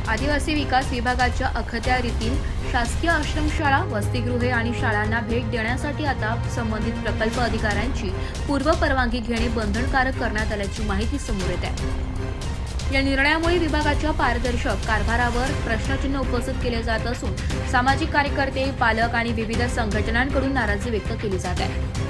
आदिवासी विकास विभागाच्या अखत्यारीतील शासकीय आश्रमशाळा, वसतिगृहे आणि शाळांना भेट देण्यासाठी आता संबंधित प्रकल्प अधिकाऱ्यांची पूर्व परवानगी घेणे बंधनकारक करण्यात आल्याची माहिती समोर येत आहे। या निर्णयामुळे विभागाच्या पारदर्शक कारभारावर प्रश्नचिन्ह उपस्थित केले जात असून सामाजिक कार्यकर्ते, पालक आणि विविध संघटनांकडून नाराजी व्यक्त केली जात आहे।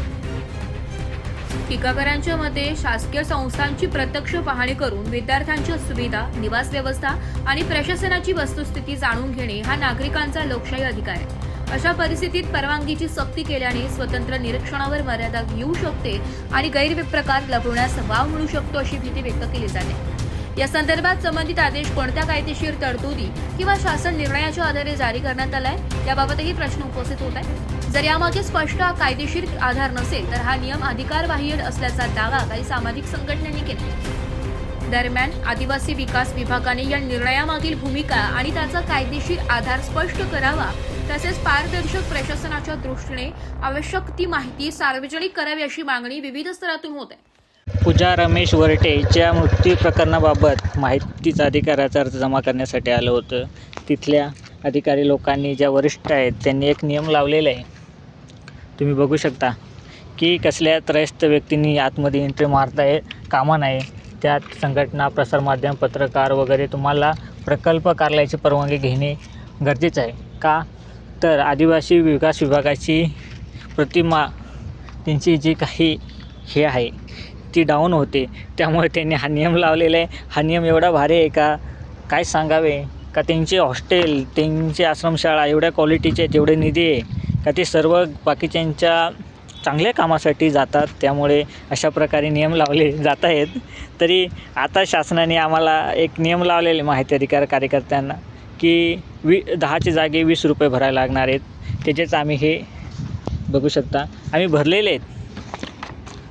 टीकाकारांच्या मते शासकीय संस्थांची प्रत्यक्ष पाहणी करून विद्यार्थ्यांच्या सुविधा, निवास व्यवस्था आणि प्रशासनाची वस्तुस्थिती जाणून घेणे हा नागरिकांचा लोकशाही अधिकार आहे। अशा परिस्थितीत परवानगीची सक्ती केल्याने स्वतंत्र निरीक्षणावर मर्यादा येऊ शकते आणि गैरप्रकार लपवण्यास वाव मिळू शकतो अशी भीती व्यक्त केली जाते। या संदर्भात संबंधित आदेश कोणत्या कायदेशीर तरतुदी किंवा शासन निर्णयाच्या आधारे जारी करण्यात आलाय याबाबतही प्रश्न उपस्थित होत आहे। जर यामागे स्पष्ट कायदेशीर आधार नसेल तर हा नियम अधिकारबाह्य असल्याचा दावा काही सामाजिक संघटनांनी केला। दरम्यान आदिवासी विकास विभागाने या निर्णयामागील भूमिका आणि त्याचा कायदेशीर आधार स्पष्ट करावा, तसेच पारदर्शक प्रशासनाच्या दृष्टीने आवश्यक ती माहिती सार्वजनिक करावी अशी मागणी विविध स्तरातून होत आहे। पूजा रमेश वरटेच्या मृत्यू प्रकरणाबाबत माहितीचा अधिकाराचा अर्ज जमा करण्यासाठी आलं होतं। तिथल्या अधिकारी लोकांनी, ज्या वरिष्ठ आहेत, त्यांनी एक नियम लावलेला आहे। तुम्ही बघू शकता की कसल्या त्रयस्थ व्यक्तींनी आतमध्ये एंट्री मारता कामा नये। त्यात संघटना, प्रसारमाध्यम, पत्रकार वगैरे तुम्हाला प्रकल्प कार्यालयाची परवानगी घेणे गरजेचं आहे। का तर आदिवासी विकास विभागाची प्रतिमा, त्यांची जी काही हे आहे ती डाऊन होते, त्यामुळे त्यांनी हा नियम लावलेला आहे। हा नियम एवढा भारी आहे का काय सांगावे, का त्यांचे हॉस्टेल, त्यांची आश्रमशाळा एवढ्या क्वालिटीचे आहेत, एवढे निधी आहे का ते सर्व बाकीच्यांच्या चांगल्या कामासाठी जातात। त्यामुळे अशा प्रकारे नियम लावले जात आहेत। तरी आता शासनाने आम्हाला एक नियम लावलेले माहिती अधिकार कार्यकर्त्यांना की 10च्या जागी 20 रुपये भरायला लागणार आहेत। त्याचेच आम्ही हे बघू शकता, आम्ही भरलेले आहेत।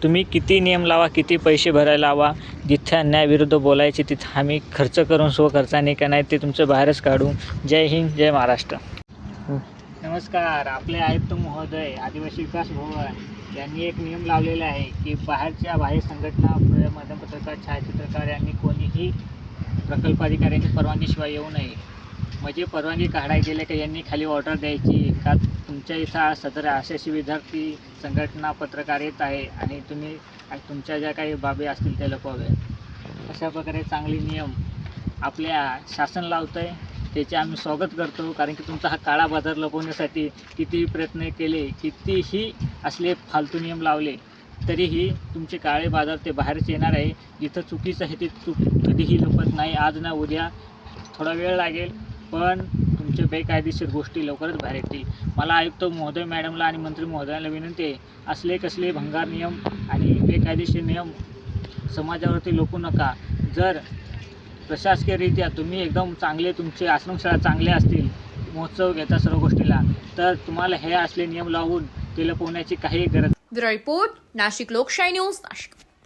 तुम्ही किती नियम लावा, किती पैसे भरायला लावा, जिथे अन्यायाविरुद्ध बोलायचे तिथं आम्ही खर्च करून स्वखर्चाने का नाही ते तुमचं बाहेरच काढू। जय हिंद, जय महाराष्ट्र। नमस्कार, आपले आयुक्त महोदय आदिवासी विकास भवन यांनी एक नियम लावलेला आहे की बाहेर संघटना, माध्यम, पत्रकार, छायाचित्रकार यांनी कोणीही प्रकल्प अधिकाऱ्यांची परवानगीशिवाय येऊ नये। म्हणजे परवानगी काढायला गेले का यांनी खाली ऑर्डर द्यायची का तुमच्या इथं सदर अशाशी विद्यार्थी, संघटना, पत्रकार येत आहे आणि तुम्ही तुमच्या ज्या काही बाबी असतील त्या लपवाव्या। अशा प्रकारे चांगले नियम आपल्या शासन लावतं आहे, त्याचे आम्ही स्वागत करतो। कारण की तुमचा हा काळा बाजार लपवण्यासाठी कितीही प्रयत्न केले, कितीही असले फालतू नियम लावले तरीही तुमचे काळे बाजार ते बाहेरच येणार आहे। जिथं चुकीचं आहे ते चूक कधीही लपत नाही। आज ना उद्या, थोडा वेळ लागेल पण तुमचे बेकायदेशीर गोष्टी लवकरच बाहेर येतील। मला आयुक्त महोदय मॅडमला आणि मंत्री महोदयांना विनंती आहे, असले कसले भंगार नियम आणि बेकायदेशीर नियम समाजावरती लोकू नका। जर प्रशासकीयरित्या तुम्ही एकदम चांगले, तुमचे आश्रमशाळा चांगले असतील, महोत्सव घेता सर्व गोष्टीला, तर तुम्हाला हे असले नियम लावून ते लपवण्याची काही गरज। ब्युरो रिपोर्ट, नाशिक लोकशाही न्यूज, नाशिक।